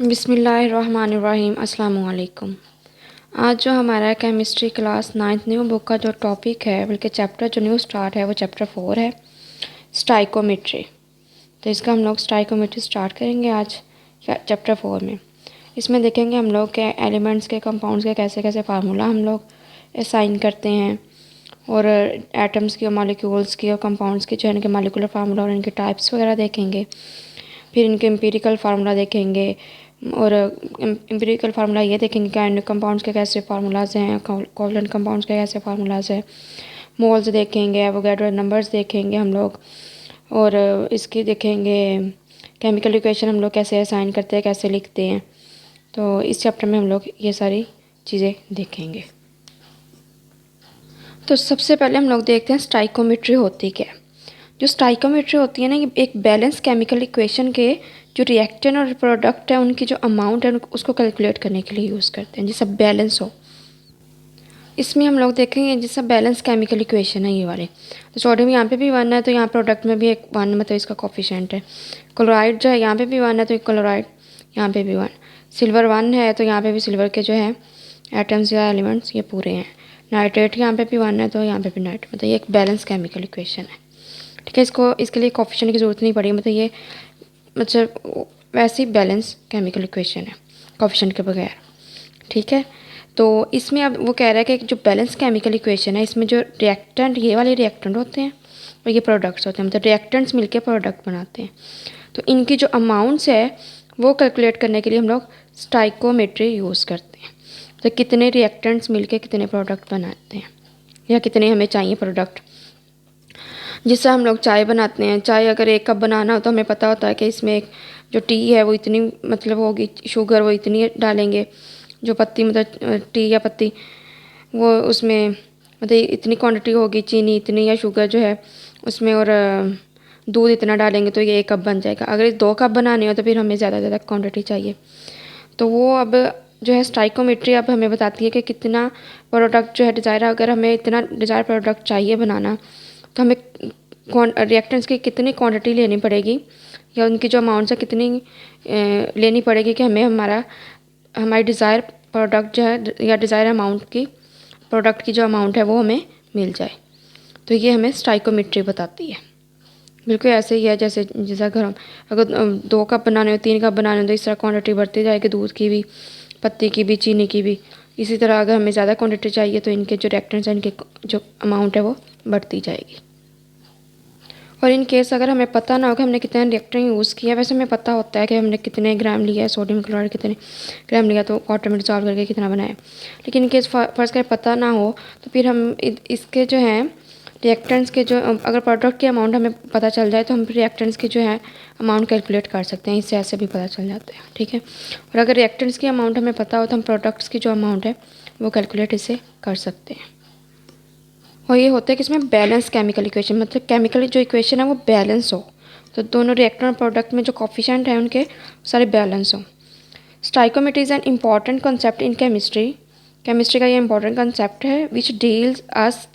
बिस्मिल्लाहिर्रहमानिर्रहीम अस्सलाम वालेकुम। आज जो हमारा chemistry class 9th new book का जो टॉपिक है बल्कि चैप्टर जो न्यू स्टार्ट है वो चैप्टर 4 है, स्टाइकोमेट्री। तो इसका हम लोग स्टाइकोमेट्री स्टार्ट करेंगे आज चैप्टर 4 में। इसमें देखेंगे हम लोग के एलिमेंट्स के कंपाउंड्स के कैसे कैसे फार्मूला हम लोग असाइन करते हैं, और एटम्स की और मॉलिक्यूल्स की और कंपाउंड्स की जो है इनके मॉलिक्यूलर फार्मूला और इनके टाइप्स वगैरह देखेंगे। फिर इनके एम्पिरिकल फार्मूला देखेंगे, और एम्पिरिकल फार्मूला ये देखेंगे कि कंपाउंड्स के कैसे फार्मूलाज हैं, कोवलेंट कंपाउंड्स के कैसे फार्मूलाज हैं, मोल्स देखेंगे, एवोगैड्रो नंबर्स देखेंगे हम लोग, और इसकी देखेंगे केमिकल इक्वेशन हम लोग कैसे असाइन करते हैं, कैसे लिखते हैं। तो इस चैप्टर में हम लोग ये सारी चीज़ें देखेंगे। तो सबसे पहले हम लोग देखते हैं स्टाइकोमेट्री होती क्या है। जो स्टाइकोमेट्री होती है ना, ये एक बैलेंस केमिकल इक्वेशन के जो रिएक्टेंट और प्रोडक्ट है उनकी जो अमाउंट है उसको कैलकुलेट करने के लिए यूज़ करते हैं, जिससे बैलेंस हो। इसमें हम लोग देखेंगे जिससे बैलेंस केमिकल इक्वेशन है ये वाले। तो सोडियम यहाँ पे भी 1 है, तो यहाँ प्रोडक्ट में भी एक 1 मतलब इसका कोफिशिएंट है। क्लोराइड जो है यहाँ पे भी 1 है, तो क्लोराइड यहाँ पे भी 1। सिल्वर 1 है, तो यहाँ पे भी सिल्वर के जो है एटम्स या एलिमेंट्स ये पूरे हैं। नाइट्रेट यहाँ पे भी 1 है, तो यहाँ पे भी नाइट्रेट, मतलब ये एक बैलेंस केमिकल इक्वेशन है। ठीक है, इसके लिए कोफिशिएंट की ज़रूरत नहीं पड़ी, मतलब ये मतलब वैसी बैलेंस केमिकल इक्वेशन है कोफिशिएंट के बगैर। ठीक है, तो इसमें अब वो कह रहा है कि जो बैलेंस केमिकल इक्वेशन है इसमें जो रिएक्टेंट ये वाले रिएक्टेंट होते हैं और ये प्रोडक्ट्स होते हैं, मतलब रिएक्टेंट्स मिलके प्रोडक्ट बनाते हैं। तो इनकी जो अमाउंट्स है वो कैलकुलेट करने के लिए हम लोग स्टाइकोमेट्री यूज़ करते हैं। तो कितने रिएक्टेंट्स मिलके कितने प्रोडक्ट बनाते हैं, या कितने हमें चाहिए प्रोडक्ट। जिससे हम लोग चाय बनाते हैं, चाय अगर 1 कप बनाना हो तो हमें पता होता है कि इसमें एक जो टी है वो इतनी मतलब होगी, शुगर वो इतनी डालेंगे, जो पत्ती मतलब टी या पत्ती वो उसमें मतलब इतनी क्वांटिटी होगी, चीनी इतनी या शुगर जो है उसमें, और दूध इतना डालेंगे तो ये 1 कप बन जाएगा। अगर 2 कप बनाने हो तो फिर हमें ज़्यादा ज़्यादा क्वान्टिटी चाहिए। तो वो अब जो है स्टाइकोमेट्री अब हमें बताती है कि कितना प्रोडक्ट जो है डिज़ायर, अगर हमें इतना डिज़ायर प्रोडक्ट चाहिए बनाना तो हमें रिएक्टेंट्स की कितनी क्वांटिटी लेनी पड़ेगी, या उनकी जो अमाउंट्स है कितनी लेनी पड़ेगी कि हमें हमारी डिज़ायर प्रोडक्ट जो है या डिज़ायर अमाउंट की प्रोडक्ट की जो अमाउंट है वो हमें मिल जाए। तो ये हमें स्टाइकोमेट्री बताती है। बिल्कुल ऐसे ही है जैसे अगर हम 2 कप बनाने हो, 3 कप बनाने हो, तो इस तरह क्वान्टिटी बढ़ती जाएगी, दूध की भी, पत्ती की भी, चीनी की भी। इसी तरह अगर हमें ज़्यादा क्वान्टिटी चाहिए तो इनके जो रिएक्टेंट्स हैं इनके जो अमाउंट है वो बढ़ती जाएगी। और इन केस अगर हमें पता ना हो कि हमने कितने रिएक्टेंट यूज़ किया, वैसे हमें पता होता है कि हमने कितने ग्राम लिया है सोडियम क्लोराइड, कितने ग्राम लिया तो वाटर में डिसॉल्व करके कितना बनाया। लेकिन इन केस फर्स्ट का पता ना हो तो फिर हम इसके जो हैं रिएक्टेंट्स के जो अगर प्रोडक्ट की अमाउंट हमें पता चल जाए तो हम रिएक्टेंट्स की जो है अमाउंट कैलकुलेट कर सकते हैं, इससे ऐसे भी पता चल जाता है। ठीक है, और अगर रिएक्टेंट्स की अमाउंट हमें पता हो तो हम प्रोडक्ट्स की जो अमाउंट है वो कैलकुलेट इससे कर सकते हैं। और ये होता है कि इसमें बैलेंस केमिकल इक्वेशन, मतलब केमिकल जो इक्वेशन है वो बैलेंस हो, तो दोनों रिएक्टर और प्रोडक्ट में जो कोफिशिएंट है उनके सारे बैलेंस हो। Stoichiometry is an important concept in chemistry. Chemistry का ये इंपॉर्टेंट कॉन्सेप्ट है which deals us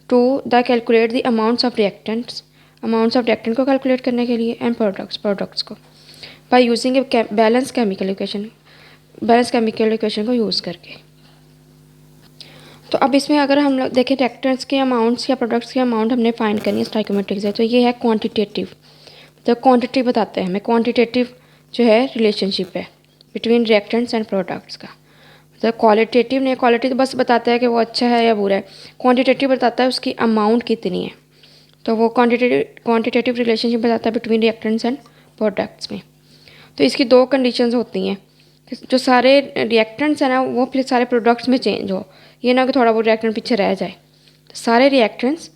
to the calculate the amounts of reactants, amounts of reactant को कैलकुलेट करने के लिए, एंड प्रोडक्ट्स को by using a balance chemical equation, balance chemical equation को use करके। तो अब इसमें अगर हम लोग देखें रिएक्टेंट्स के अमाउंट्स या प्रोडक्ट्स की अमाउंट हमने फाइंड करनी है स्टाइकोमेट्रिक से, तो ये है क्वांटिटेटिव, तो क्वांटिटी बताते हैं हमें, क्वांटिटेटिव जो है रिलेशनशिप है बिटवीन रिएक्टेंट्स एंड प्रोडक्ट्स का। मतलब क्वालिटेटिव नहीं, क्वालिटी तो बस बताता है कि वो अच्छा है या बुरा है, क्वांटिटेटिव बताता है उसकी अमाउंट कितनी है। तो वो क्वांटिटेटिव रिलेशनशिप बताता है बिटवीन रिएक्टेंट्स एंड प्रोडक्ट्स में। तो इसकी 2 कंडीशंस होती हैं, जो सारे रिएक्टेंट्स हैं ना वो फिर सारे प्रोडक्ट्स में चेंज हो, ये ना कि थोड़ा बहुत रिएक्टेंट पीछे रह जाए। तो सारे रिएक्टेंट्स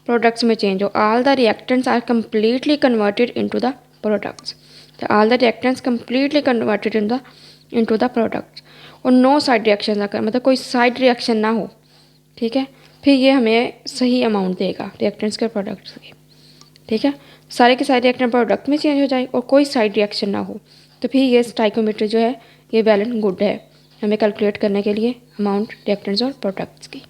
प्रोडक्ट्स में चेंज हो, all the reactants are completely converted into the products, तो all the reactants completely converted into the products, और नो साइड रिएक्शन ना कर, मतलब कोई साइड रिएक्शन ना हो। ठीक है, फिर ये हमें सही अमाउंट देगा रिएक्टेंट्स के प्रोडक्ट्स की। ठीक है, सारे के सारे रिएक्टेंट प्रोडक्ट में चेंज हो जाए और कोई साइड रिएक्शन ना हो, तो फिर ये स्टाइकोमेट्री जो है ये वेल एंड गुड है हमें कैलकुलेट करने के लिए अमाउंट रिएक्टेंट्स और प्रोडक्ट्स की।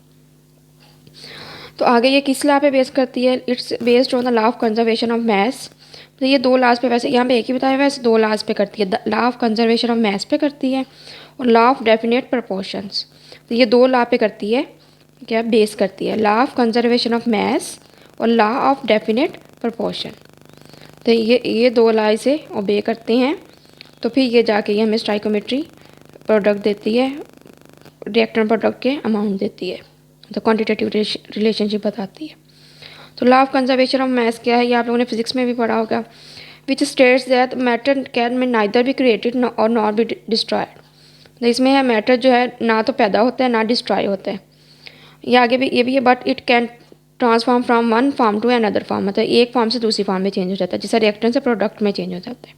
तो आगे ये किस लॉ पे बेस करती है, it's based on the law of conservation of mass, तो ये दो लाज पे, वैसे यहाँ पे एक ही बताया, वैसे दो लाज पे करती है। Law of conservation of math पे करती है और लॉ ऑफ डेफिनेट प्रपोर्शंस। तो ये दो लॉ पे करती है, क्या बेस करती है, law of conservation of math और लॉ ऑफ डेफिनेट प्रपोर्शन। तो ये दो लॉ से ओबे करते हैं, तो फिर ये जाके ये हमें स्टाइकोमेट्री प्रोडक्ट देती है, रिएक्टेंट प्रोडक्ट के अमाउंट देती है, तो क्वांटिटेटिव रिलेशनशिप बताती है। तो law of conservation of math क्या है, ये आप लोगों ने फिजिक्स में भी पढ़ा होगा, which states that matter can में नाइदर बी क्रिएटेड और नॉट बी डिस्ट्रॉयड। तो इसमें है मैटर जो है ना तो पैदा होता है ना डिस्ट्रॉय होता है। ये आगे भी ये भी है, but it can transform from one form to another form, मतलब एक फॉर्म से दूसरी फॉर्म में चेंज हो जाता है, जैसे रिएक्टेंट से प्रोडक्ट में चेंज हो जाता है।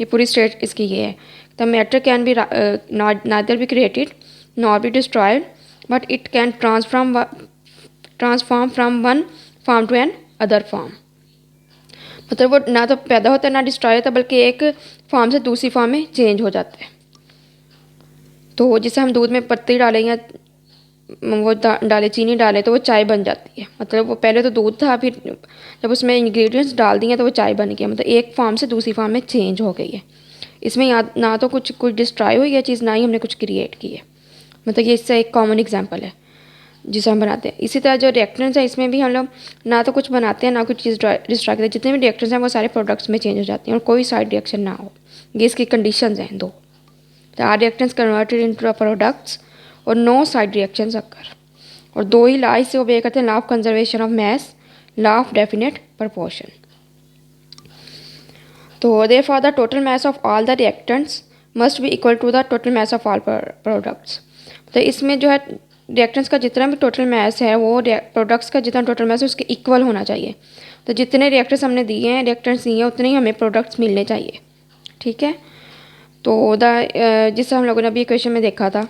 ये पूरी स्टेट इसकी ये है। The matter can be neither be created not be destroyed, but it can transform from one form to an other form. मतलब वो ना तो पैदा होता है ना डिस्ट्रॉय होता है, बल्कि एक फॉर्म से दूसरी फॉर्म में चेंज हो जाता है। तो जैसे हम दूध में पत्ती डालें या वो डाले चीनी डालें तो वो चाय बन जाती है। मतलब वो पहले तो दूध था, फिर जब उसमें इंग्रेडिएंट्स डाल दिए तो वो चाय बन गया, मतलब एक फॉर्म से दूसरी फॉर्म में चेंज हो गई है। इसमें ना तो कुछ डिस्ट्रॉय हुई है चीज़, ना ही हमने कुछ क्रिएट की है। मतलब ये इससे एक कॉमन एग्जाम्पल है जिसे हम बनाते हैं। इसी तरह जो रिएक्टेंट्स है, इसमें भी हम लोग ना तो कुछ बनाते हैं ना कुछ चीज़ डिस्ट्रॉय करते हैं। जितने भी रिएक्टेंट्स हैं वो सारे प्रोडक्ट्स में चेंज हो जाती हैं और कोई साइड रिएक्शन ना हो। ये इसकी कंडीशंस हैं दो। The are reactants converted into products और नो साइड रिएक्शंस अकर। और दो ही लॉ से ओबे करते हैं, law of conservation of math, law of definite proportion. तो therefore the total mass of all the reactants must be equal to the total mass of all products. तो इसमें जो है रिएक्टेंट्स का जितना भी टोटल मास है वो प्रोडक्ट्स का जितना टोटल मास है उसके इक्वल होना चाहिए। तो जितने रिएक्टेंट्स हमने दिए हैं, रिएक्टेंट्स दिए हैं, उतने ही हमें प्रोडक्ट्स मिलने चाहिए। ठीक है। तो जिससे हम लोगों ने अभी इक्वेशन में देखा था,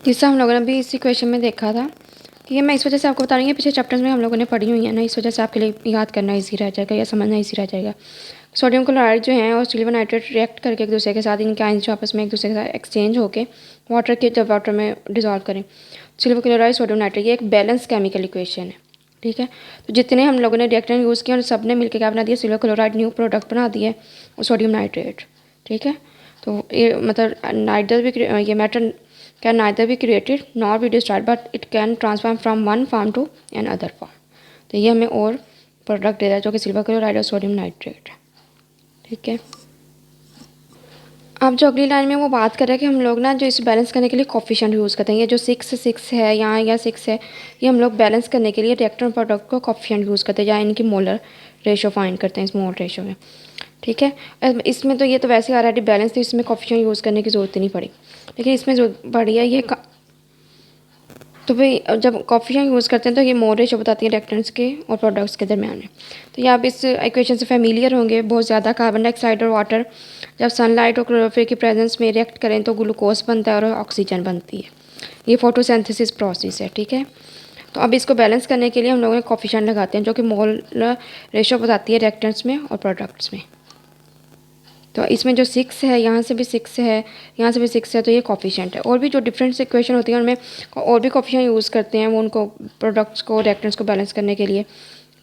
इस इक्वेशन में देखा था कि ये मैं इस वजह से आपको बता रही हूँ, पिछले चैप्टर्स में हम लोगों ने पढ़ी हुई है ना, इस वजह से आपके लिए याद करना ईजी रह जाएगा या समझना ईजी रह जाएगा। सोडियम क्लोराइड जो है और सिल्वर नाइट्रेट रिएक्ट करके एक दूसरे के साथ, इनके आयंस जो आपस में एक दूसरे के साथ एक्सचेंज होकर वाटर के जब वाटर में डिजॉल्व करें, सिल्वर क्लोराइड सोडियम नाइट्रेट, ये एक बैलेंस केमिकल इक्वेशन है। ठीक है। तो जितने हम लोगों ने रिएक्टेंट यूज़ किए और सब ने मिलकर क्या बना दिया, सिल्वर क्लोराइड न्यू प्रोडक्ट बना दिया और सोडियम नाइट्रेट। ठीक है। तो ये मतलब नाइदर भी ये matter can neither be created not be destroyed, but it can transform from one form to an other form. तो ये हमें और प्रोडक्ट दे रहा है जो कि सिल्वर क्लोराइड और सोडियम नाइट्रेट है। ठीक है। अब जो अगली लाइन में वो बात कर रहे हैं कि हम लोग ना जो इसे बैलेंस करने के लिए कोफिशिएंट यूज़ करते हैं। ये जो 6 है यहाँ या 6 है, ये हम लोग बैलेंस करने के लिए रिएक्टेंट प्रोडक्ट को कोफिशिएंट यूज़ करते हैं या इनकी मोलर रेशो फाइंड करते हैं इस मोल रेशो में। ठीक है। इसमें तो ये तो वैसे ऑलरेडी बैलेंस थी, इसमें कोफिशिएंट यूज़ करने की ज़रूरत नहीं पड़ी, लेकिन इसमें जो पड़ी है ये तो भाई जब कोफिशिएंट यूज़ करते हैं तो ये मोल रेशो बताती है रिएक्टेंट्स के और प्रोडक्ट्स के दरमियान में। तो ये आप इस इक्वेशन से फेमिलियर होंगे बहुत ज़्यादा। कार्बन डाइऑक्साइड और वाटर जब सनलाइट और क्लोरोफिल की प्रेजेंस में रिएक्ट करें तो ग्लूकोज बनता है और ऑक्सीजन बनती है। ये फोटोसिंथेसिस प्रोसेस है। ठीक है। तो अब इसको बैलेंस करने के लिए हम लोग कोफिशिएंट लगाते हैं जो कि मोल रेशो बताती है रिएक्टेंट्स में और प्रोडक्ट्स में। तो इसमें जो 6 है, यहाँ से भी 6 है, यहाँ से भी 6 है, तो ये कोफिशिएंट है। और भी जो डिफरेंट इक्वेशन होती हैं उनमें और भी कोफिशिएंट यूज़ करते हैं वो उनको प्रोडक्ट्स को रिएक्टेंट्स को बैलेंस करने के लिए।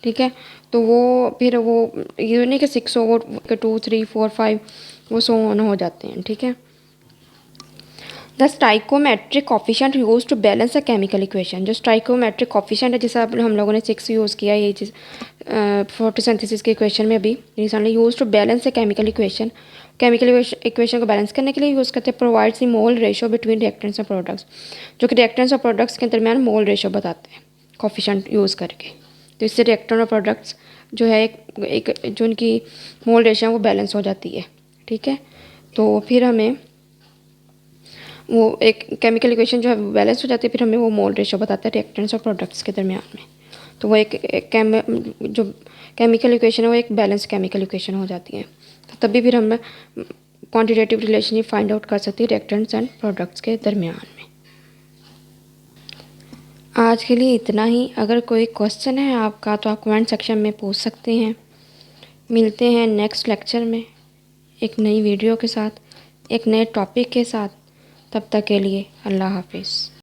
ठीक है। तो वो फिर वो ये नहीं कि 6 हो, 2 3 4 5 वो सो ऑन हो जाते हैं। ठीक है। The stoichiometric coefficient use to balance a chemical equation. जो स्टाइकोमेट्रिक कोफिशिएंट है, जैसे हम लोगों ने 6 यूज़ किया, ये चीज़ फोटोसिंथेसिस के इक्वेशन में अभी recently use to balance a chemical equation. Chemical equation को बैलेंस करने के लिए यूज़ करते हैं। Provides the mole ratio between reactants और प्रोडक्ट्स, जो कि रिएक्टेंट्स और प्रोडक्ट्स के दरमियान मोल रेशो बताते हैं कोफिशिएंट यूज़ करके। तो इससे रिएक्टेंट और प्रोडक्ट्स जो है एक जो उनकी मोल रेशो है वो बैलेंस हो जाती है। ठीक है। तो फिर हमें वो एक केमिकल इक्वेशन जो है बैलेंस हो जाती है, फिर हमें वो मोल रेशो बताता है रिएक्टेंट्स और प्रोडक्ट्स के दरमियान में। तो वो जो केमिकल इक्वेशन है वो एक बैलेंस केमिकल इक्वेशन हो जाती है। तो तभी फिर हम क्वांटिटेटिव रिलेशनशिप फाइंड आउट कर सकते हैं रिएक्टेंट्स एंड प्रोडक्ट्स के दरमियान में। आज के लिए इतना ही। अगर कोई क्वेश्चन है आपका तो आप कमेंट सेक्शन में पूछ सकते हैं। मिलते हैं नेक्स्ट लेक्चर में एक नई वीडियो के साथ, एक नए टॉपिक के साथ। तब तक के लिए अल्लाह हाफिज़।